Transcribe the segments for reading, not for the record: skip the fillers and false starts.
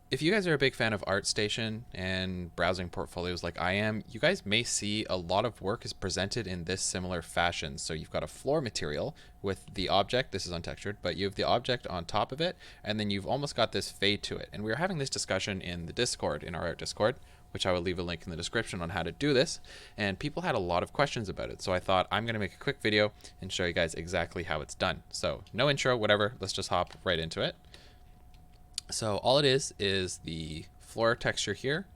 If you guys are a big fan of ArtStation and browsing portfolios like I am, you guys may see a lot of work is presented in this similar fashion. So you've got a floor material with the object, this is untextured, but you have the object on top of it, and then you've almost got this fade to it. And we were having this discussion in the Discord, in our art Discord, which I will leave a link in the description on how to do this, and people had a lot of questions about it. So I thought I'm going to make a quick video and show you guys exactly how it's done. So no intro, whatever, let's just hop right into it. So all it is the floor texture here,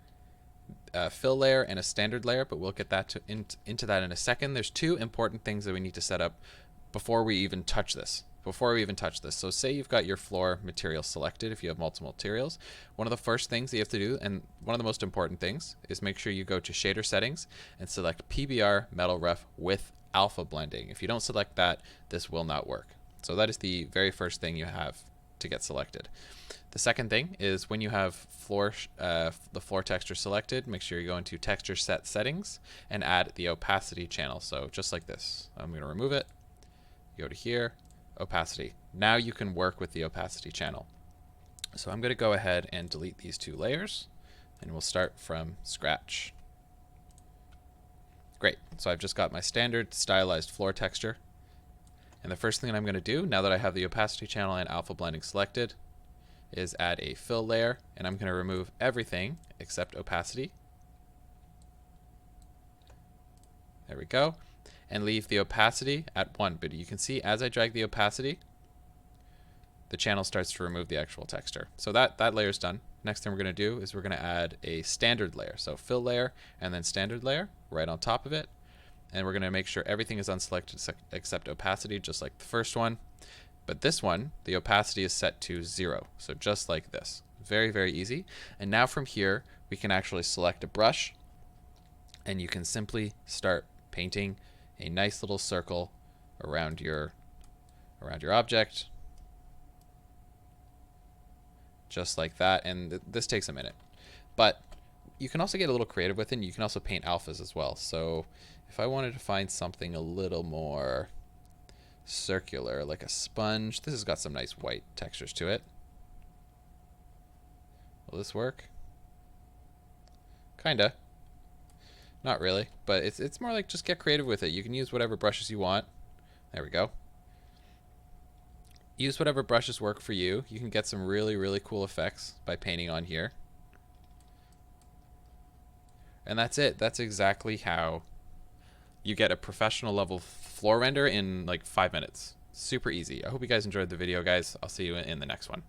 a fill layer and a standard layer, but we'll get that into that in a second. There's two important things that we need to set up before we even touch this. So say you've got your floor material selected. If you have multiple materials, one of the first things that you have to do, and one of the most important things, is make sure you go to shader settings and select PBR metal rough with alpha blending. If you don't select that, this will not work. So that is the very first thing you have to get selected. The second thing is when you have the floor texture selected, make sure you go into texture set settings and add the opacity channel. So just like this, I'm going to remove it, go to here, opacity. Now you can work with the opacity channel. So I'm going to go ahead and delete these two layers, and we'll start from scratch. Great, so I've just got my standard stylized floor texture. And the first thing I'm going to do, now that I have the opacity channel and alpha blending selected, is add a fill layer, and I'm going to remove everything except opacity. There we go. And leave the opacity at 1. But you can see as I drag the opacity, the channel starts to remove the actual texture. So that layer's done. Next thing we're going to do is we're going to add a standard layer. So fill layer and then standard layer right on top of it. And we're going to make sure everything is unselected except opacity, just like the first one. But this one, the opacity is set to 0. So just like this. Very, very easy. And now from here, we can actually select a brush, and you can simply start painting a nice little circle around your object. Just like that. And this takes a minute. But you can also get a little creative with it, and you can also paint alphas as well. So if I wanted to find something a little more circular, like a sponge, this has got some nice white textures to it. Will this work? Kinda. Not really, but it's more like just get creative with it. You can use whatever brushes you want. There we go. Use whatever brushes work for you. You can get some really, really cool effects by painting on here. And that's it. That's exactly how you get a professional level floor render in like 5 minutes. Super easy. I hope you guys enjoyed the video, guys. I'll see you in the next one.